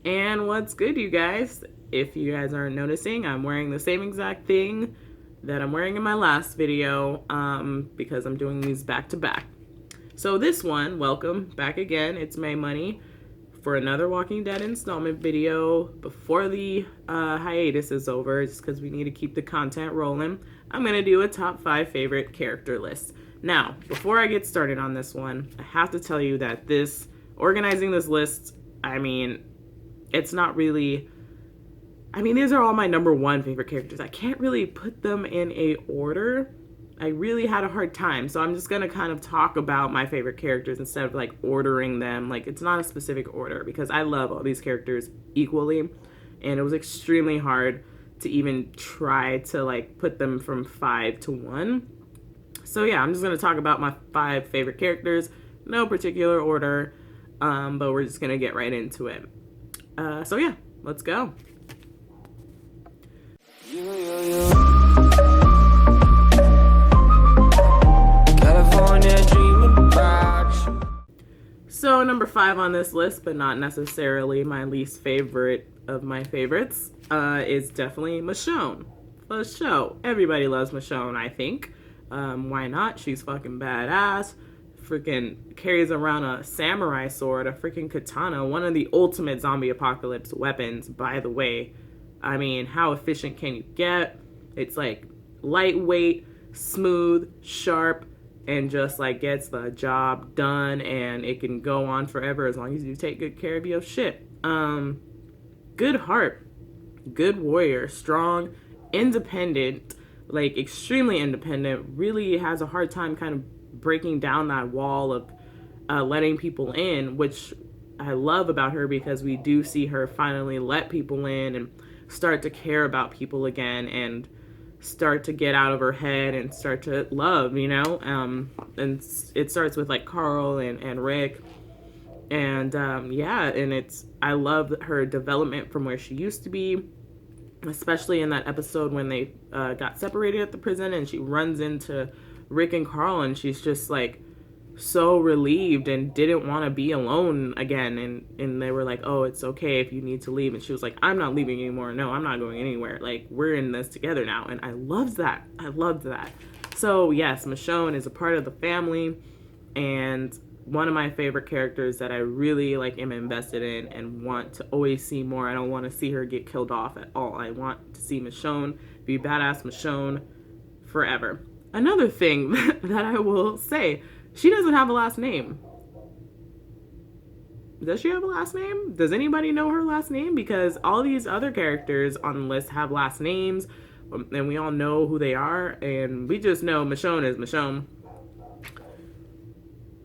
And what's good, you guys? If you guys aren't noticing, I'm wearing the same exact thing that I'm wearing in my last video because I'm doing these back to back. So this one, welcome back again. It's Maymoney for another Walking Dead installment video before the hiatus is over, just because we need to keep the content rolling. I'm going to do a top 5 favorite character list. Now, before I get started on this one, I have to tell you that organizing this list, it's not really, these are all my number 1 favorite characters. I can't really put them in a order. I really had a hard time. So I'm just going to kind of talk about my favorite characters instead of like ordering them. Like, it's not a specific order because I love all these characters equally. And it was extremely hard to even try to like put them from 5 to 1. So yeah, I'm just going to talk about my 5 favorite characters. No particular order. But we're just going to get right into it. So yeah, let's go. So number 5 on this list, but not necessarily my least favorite of my favorites, is definitely Michonne. For sure. Everybody loves Michonne, I think. Why not? She's fucking badass. Freaking carries around a samurai sword, a freaking katana, one of the ultimate zombie apocalypse weapons, by the way. I mean, how efficient can you get? It's like lightweight, smooth, sharp, and just like gets the job done, and it can go on forever as long as you take good care of your shit. Good heart, good warrior, strong, independent, like extremely independent, really has a hard time kind of breaking down that wall of letting people in, which I love about her because we do see her finally let people in and start to care about people again and start to get out of her head and start to love, and it starts with like Carl and Rick, and I love her development from where she used to be, especially in that episode when they got separated at the prison and she runs into Rick and Carl and she's just like so relieved and didn't want to be alone again, and they were like, oh, it's okay if you need to leave, and she was like, I'm not leaving anymore. No, I'm not going anywhere. Like, we're in this together now. And I loved that. So yes, Michonne is a part of the family and one of my favorite characters that I really like am invested in and want to always see more. I don't want to see her get killed off at all. I want to see Michonne be badass Michonne forever. Another thing that I will say, she doesn't have a last name. Does she have a last name? Does anybody know her last name? Because all these other characters on the list have last names, and we all know who they are, and we just know Michonne is Michonne.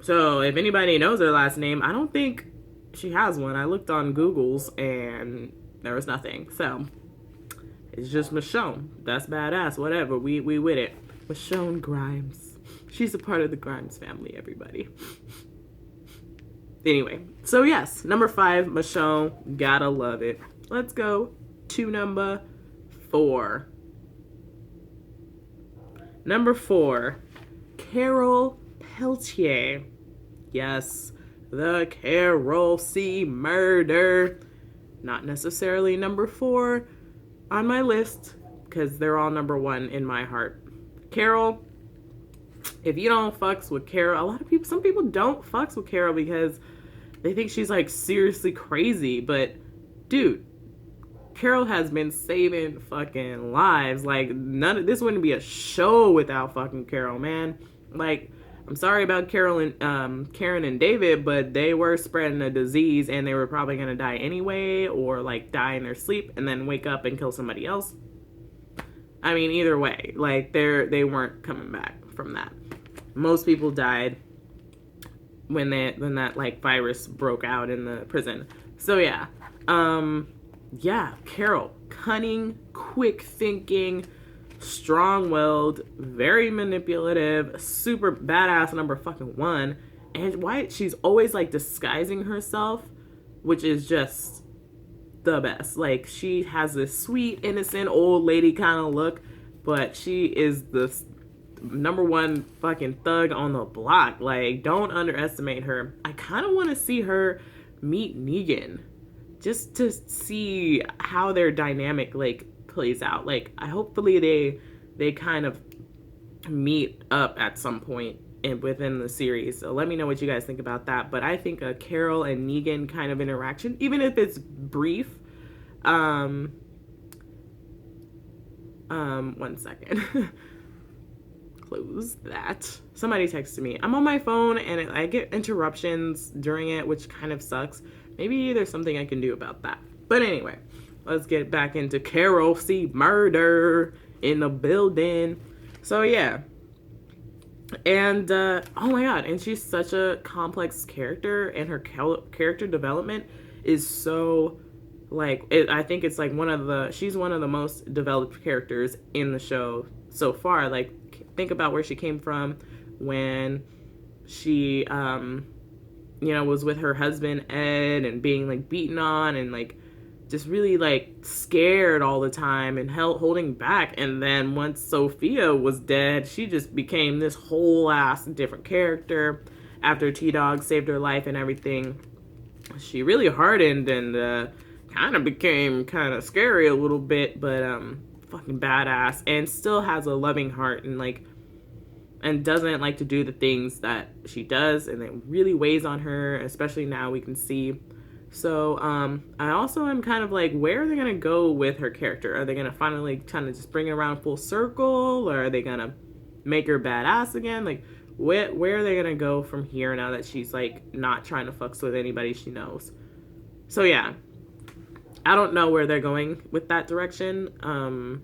So if anybody knows her last name, I don't think she has one. I looked on Google's, and there was nothing. So it's just Michonne. That's badass. Whatever. We with it. Michonne Grimes. She's a part of the Grimes family, everybody. Anyway, so yes, number 5, Michonne. Gotta love it. Let's go to number 4. Number 4, Carol Peletier. Yes, the Carol C. murder. Not necessarily number 4 on my list, because they're all number 1 in my heart. Carol, if you don't fucks with Carol, some people don't fucks with Carol because they think she's like seriously crazy, but dude, Carol has been saving fucking lives. Like, this wouldn't be a show without fucking Carol, man. Like, I'm sorry about Karen and David, but they were spreading a disease and they were probably gonna die anyway, or like die in their sleep and then wake up and kill somebody else. I mean, either way, like they weren't coming back from that. Most people died when that like virus broke out in the prison. So yeah, Carol, cunning, quick thinking, strong-willed, very manipulative, super badass number fucking 1. And why she's always like disguising herself, which is just the best. Like, she has this sweet, innocent old lady kind of look, but she is the number 1 fucking thug on the block. Like, don't underestimate her. I kind of want to see her meet Negan, just to see how their dynamic like plays out. Like hopefully they kind of meet up at some point within the series. So let me know what you guys think about that. But I think a Carol and Negan kind of interaction, even if it's brief, one second. Close that. Somebody texted me. I'm on my phone and I get interruptions during it, which kind of sucks. Maybe there's something I can do about that. But anyway, let's get back into Carol C. Murder in the building. So yeah. And oh my god, and she's such a complex character, and her character development is so like I think it's like she's one of the most developed characters in the show so far. Like, think about where she came from when she was with her husband Ed and being like beaten on and like just really like scared all the time and holding back. And then once Sophia was dead, she just became this whole ass different character. After T-Dog saved her life and everything, she really hardened and kind of became kind of scary a little bit, but fucking badass, and still has a loving heart and doesn't like to do the things that she does, and it really weighs on her, especially now we can see. So I also am kind of like, where are they gonna go with her character? Are they gonna finally kind of just bring it around full circle, or are they gonna make her badass again? Like, where are they gonna go from here now that she's like not trying to fucks with anybody she knows? So yeah, I don't know where they're going with that direction.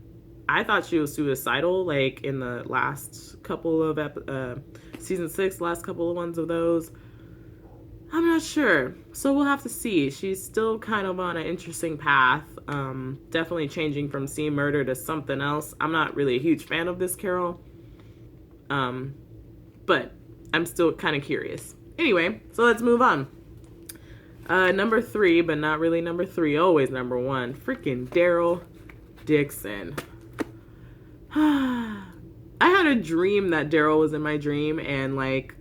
I thought she was suicidal, like in the last couple of season 6, last couple of ones of those. I'm not sure. So we'll have to see. She's still kind of on an interesting path. Definitely changing from C Murder to something else. I'm not really a huge fan of this Carol. But I'm still kind of curious. Anyway, so let's move on. Number 3, but not really number 3. Always number 1. Freaking Daryl Dixon. I had a dream that Daryl was in my dream and like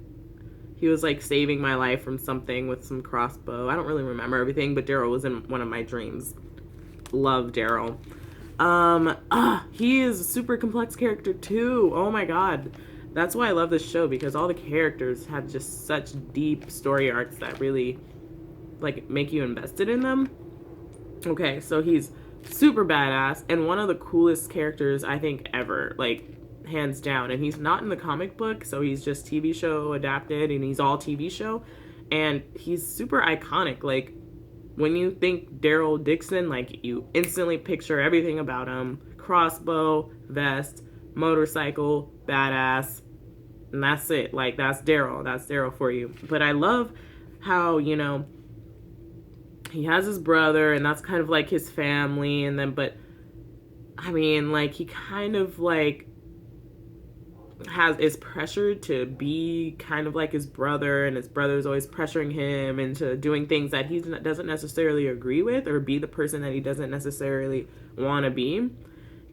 he was like saving my life from something with some crossbow. I don't really remember everything, but Daryl was in one of my dreams. Love Daryl. He is a super complex character too. Oh my god. That's why I love this show, because all the characters have just such deep story arcs that really like make you invested in them. Okay, so he's super badass and one of the coolest characters I think ever, like hands down. And he's not in the comic book, so he's just TV show adapted, and he's all TV show, and he's super iconic. Like when you think Daryl Dixon, like you instantly picture everything about him: crossbow, vest, motorcycle, badass, and that's it. Like that's Daryl for you. But I love how, you know, he has his brother, and that's kind of like his family, and then, but I mean, like he kind of like is pressured to be kind of like his brother, and his brother's always pressuring him into doing things that he doesn't necessarily agree with, or be the person that he doesn't necessarily want to be.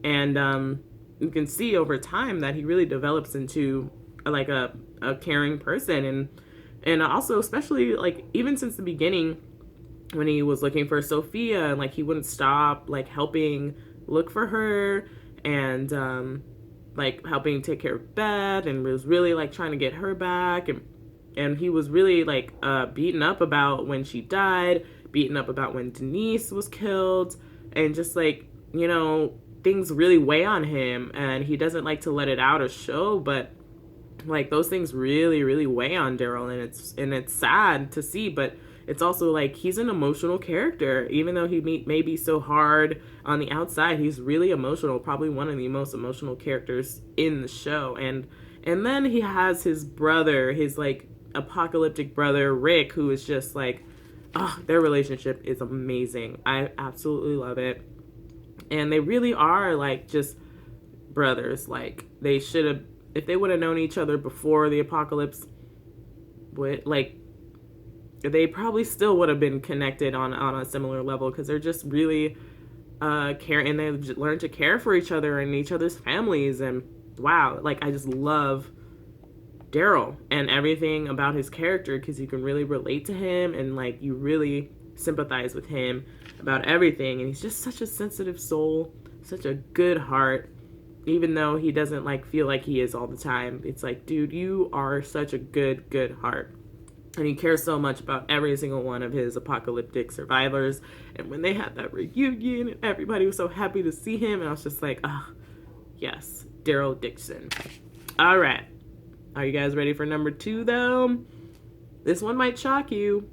And you can see over time that he really develops into like a caring person, and also especially like even since the beginning when he was looking for Sophia, and like he wouldn't stop like helping look for her, and like helping take care of Beth, and was really like trying to get her back, and he was really like beaten up about when she died, beaten up about when Denise was killed, and just like, you know, things really weigh on him, and he doesn't like to let it out or show, but like those things really, really weigh on Daryl, and it's sad to see, but it's also like he's an emotional character. Even though he may be so hard on the outside, he's really emotional, probably one of the most emotional characters in the show. And then he has his brother, his like apocalyptic brother Rick, who is just like, oh, their relationship is amazing. I absolutely love it. And they really are like just brothers. Like they should have, if they would have known each other before the apocalypse, they probably still would have been connected on a similar level, because they're just really care, and they learn to care for each other and each other's families. And wow, like I just love Daryl and everything about his character, because you can really relate to him, and like you really sympathize with him about everything. And he's just such a sensitive soul, such a good heart, even though he doesn't like feel like he is all the time. It's like, dude, you are such a good heart. And he cares so much about every single one of his apocalyptic survivors. And when they had that reunion and everybody was so happy to see him, and I was just like, ah, oh, yes, Daryl Dixon. All right. Are you guys ready for number 2, though? This one might shock you.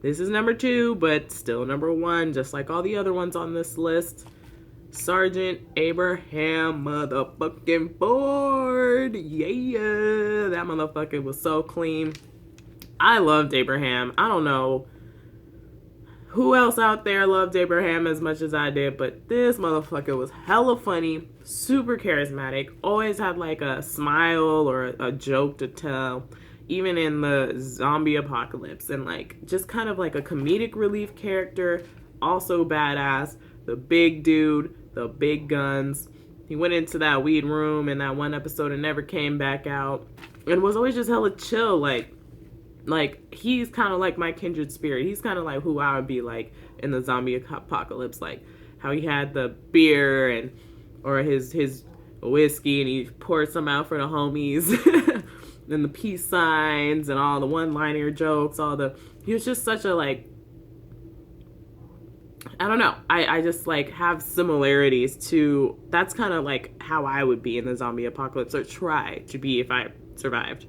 This is number 2, but still number 1, just like all the other ones on this list. Sergeant Abraham motherfucking Ford. Yeah, that motherfucker was so clean. I loved Abraham. I don't know who else out there loved Abraham as much as I did, but this motherfucker was hella funny, super charismatic, always had like a smile or a joke to tell, even in the zombie apocalypse, and like just kind of like a comedic relief character, also badass, the big dude, the big guns. He went into that weed room in that one episode and never came back out, and was always just hella chill, like he's kind of like my kindred spirit. He's kind of like who I would be like in the zombie apocalypse, like how he had the beer and or his whiskey and he poured some out for the homies and the peace signs and all the one-liner jokes, he was just such a like, I don't know. I just like have similarities to, that's kind of like how I would be in the zombie apocalypse, or try to be if I survived.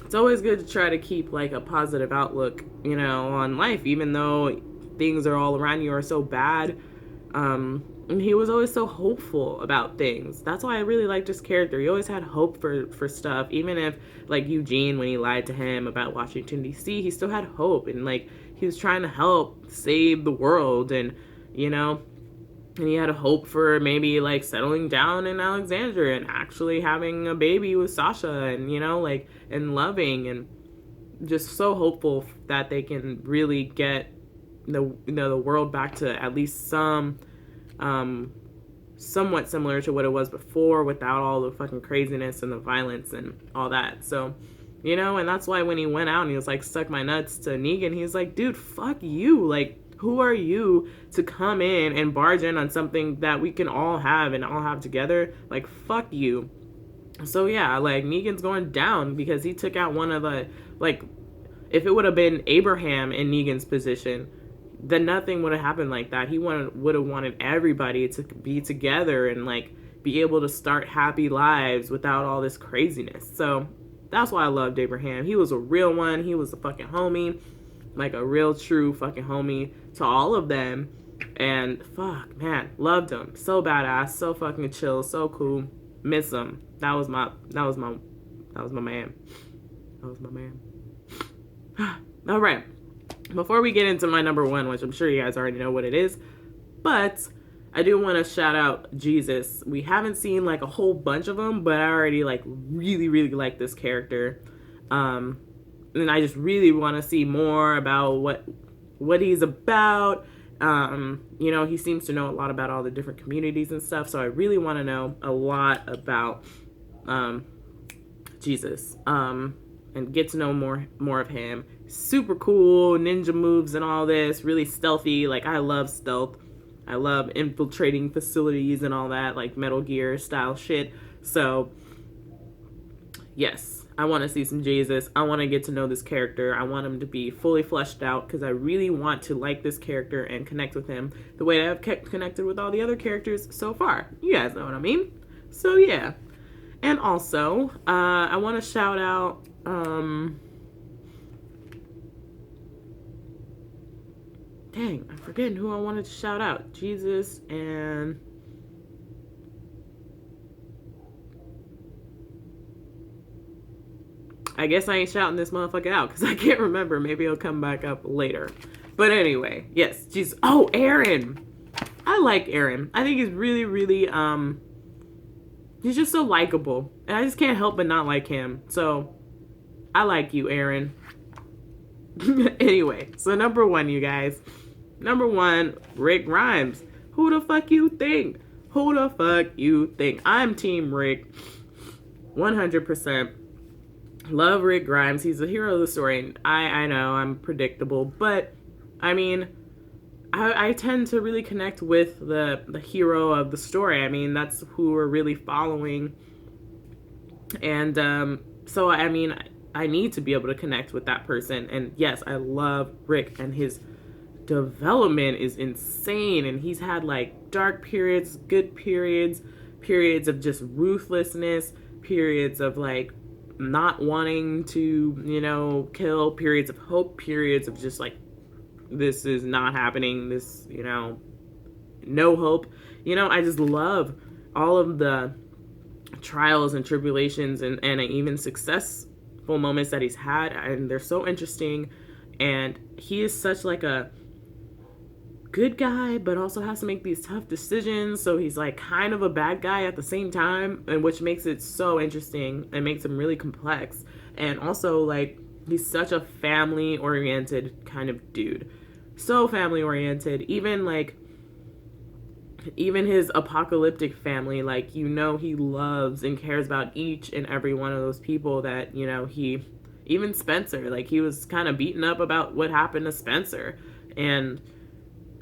It's always good to try to keep like a positive outlook, you know, on life, even though things are all around you are so bad. And he was always so hopeful about things. That's why I really liked his character. He always had hope for stuff. Even if, like Eugene, when he lied to him about Washington, D.C., he still had hope. And, like, he was trying to help save the world. And, you know, and he had a hope for maybe, like, settling down in Alexandria and actually having a baby with Sasha and, you know, like, and loving and just so hopeful that they can really get the world back to at least some somewhat similar to what it was before, without all the fucking craziness and the violence and all that. So, you know, and that's why when he went out and he was like, suck my nuts to Negan, he was like, dude, fuck you. Like, who are you to come in and barge in on something that we can all have and all have together? Like, fuck you. So yeah, like, Negan's going down because he took out one of the, like, if it would have been Abraham in Negan's position, then nothing would have happened like that. He would have wanted everybody to be together and like be able to start happy lives without all this craziness. So that's why I loved Abraham. He was a real one. He was a fucking homie, like a real true fucking homie to all of them. And fuck, man, loved him. So badass, so fucking chill, so cool. Miss him. That was my man. That was my man. All right. Before we get into my number 1, which I'm sure you guys already know what it is, but I do want to shout out Jesus. We haven't seen like a whole bunch of them, but I already like really like this character. And I just really want to see more about what he's about. You know, he seems to know a lot about all the different communities and stuff, so I really want to know a lot about Jesus. And get to know more of him. Super cool, ninja moves and all this, really stealthy. Like, I love stealth. I love infiltrating facilities and all that, like Metal Gear style shit. So, yes, I want to see some Jesus. I want to get to know this character. I want him to be fully fleshed out because I really want to like this character and connect with him the way I've connected with all the other characters so far. You guys know what I mean? So, yeah. And also, I want to shout out, dang, I'm forgetting who I wanted to shout out. Jesus and... I guess I ain't shouting this motherfucker out because I can't remember. Maybe it'll come back up later. But anyway, yes, Jesus. Oh, Aaron. I like Aaron. I think he's really, he's just so likable. And I just can't help but not like him. So, I like you, Aaron. Anyway, so number 1, you guys. Number 1, Rick Grimes. Who the fuck you think? Who the fuck you think? I'm Team Rick. 100%. Love Rick Grimes. He's the hero of the story. I know I'm predictable, but I mean, I tend to really connect with the hero of the story. I mean, that's who we're really following. And so, I mean, I need to be able to connect with that person. And yes, I love Rick, and his development is insane. And he's had like dark periods, good periods, periods of just ruthlessness, periods of like not wanting to, you know, kill, periods of hope, periods of just like, this is not happening, this, you know, no hope. You know, I just love all of the trials and tribulations and even successful moments that he's had, and they're so interesting. And he is such like a good guy, but also has to make these tough decisions, so he's like kind of a bad guy at the same time, and which makes it so interesting and makes him really complex. And also, like, he's such a family oriented kind of dude, so family oriented. Even his apocalyptic family, like, you know, he loves and cares about each and every one of those people that, you know, even Spencer, like, he was kind of beaten up about what happened to Spencer. And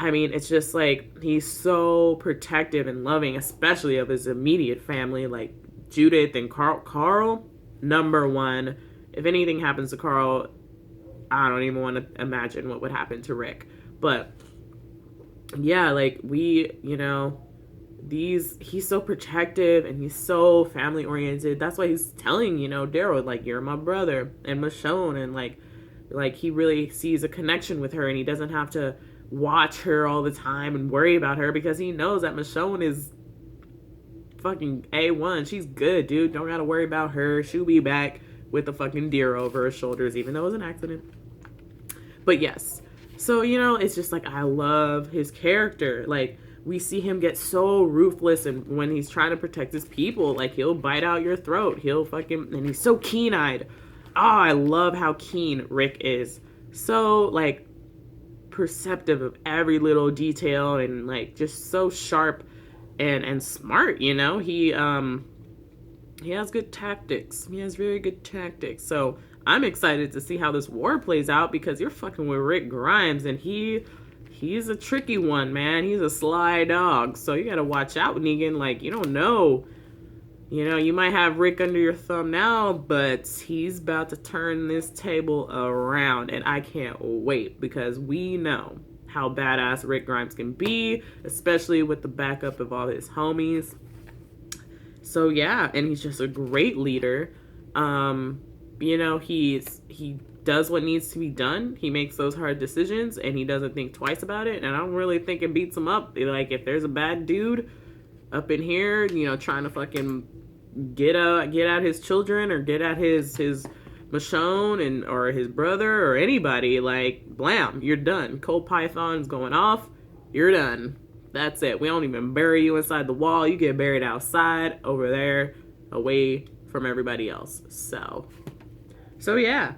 I mean, it's just like, he's so protective and loving, especially of his immediate family, like Judith and Carl. Carl, number one. If anything happens to Carl, I don't even want to imagine what would happen to Rick. But yeah, like, you know, he's so protective and he's so family oriented. That's why he's telling, you know, Daryl, like, you're my brother, and Michonne, and like he really sees a connection with her, and he doesn't have to watch her all the time and worry about her, because he knows that Michonne is fucking A1. She's good, dude. Don't gotta worry about her. She'll be back with the fucking deer over her shoulders, even though it was an accident. But yes. So, you know, it's just like, I love his character. Like, we see him get so ruthless, and when he's trying to protect his people, like, he'll bite out your throat. And he's so keen-eyed. Oh, I love how keen Rick is. So, like, perceptive of every little detail, and like just so sharp and smart, you know. He has good tactics. He has very good tactics. So I'm excited to see how this war plays out, because you're fucking with Rick Grimes, and he's a tricky one, man. He's a sly dog. So you gotta watch out, Negan. Like, you don't know. You know, you might have Rick under your thumb now, but he's about to turn this table around, and I can't wait, because we know how badass Rick Grimes can be, especially with the backup of all his homies. So yeah, and he's just a great leader. You know, he does what needs to be done. He makes those hard decisions, and he doesn't think twice about it, and I don't really think it beats him up. Like, if there's a bad dude up in here, you know, trying to fucking get at his children, or get at his Michonne or his brother or anybody, like, blam, you're done. Cold Python's going off, you're done. That's it. We don't even bury you inside the wall. You get buried outside over there, away from everybody else. So yeah.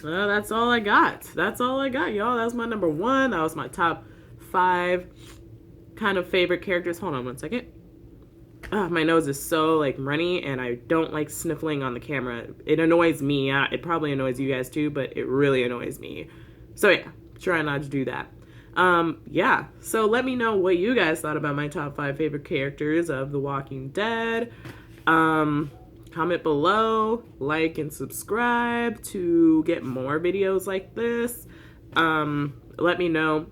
That's all I got. Y'all. That's my number one. That was my top 5 kind of favorite characters. Hold on one second. My nose is so like runny, and I don't like sniffling on the camera. It annoys me. It probably annoys you guys too, but it really annoys me. So yeah, try not to do that. Yeah. So let me know what you guys thought about my top 5 favorite characters of The Walking Dead. Comment below, like and subscribe to get more videos like this. Let me know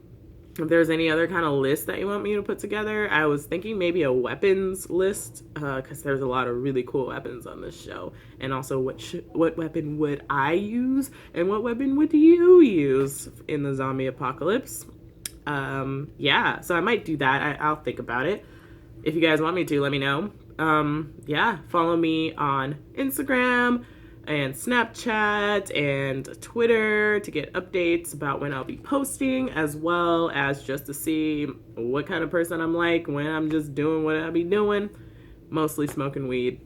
if there's any other kind of list that you want me to put together. I was thinking maybe a weapons list, because there's a lot of really cool weapons on this show. And also, what weapon would I use, and what weapon would you use in the zombie apocalypse? Yeah, so I might do that. I'll think about it. If you guys want me to, let me know. Yeah, follow me on Instagram and Snapchat and Twitter to get updates about when I'll be posting, as well as just to see what kind of person I'm like when I'm just doing what I'll be doing. Mostly smoking weed,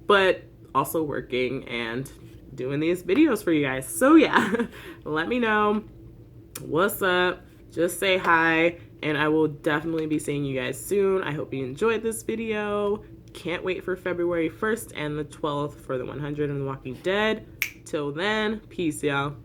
but also working and doing these videos for you guys. So yeah, let me know what's up. Just say hi, and I will definitely be seeing you guys soon. I hope you enjoyed this video. Can't wait for February 1st and the 12th for the 100 and The Walking Dead. Till then, peace, y'all.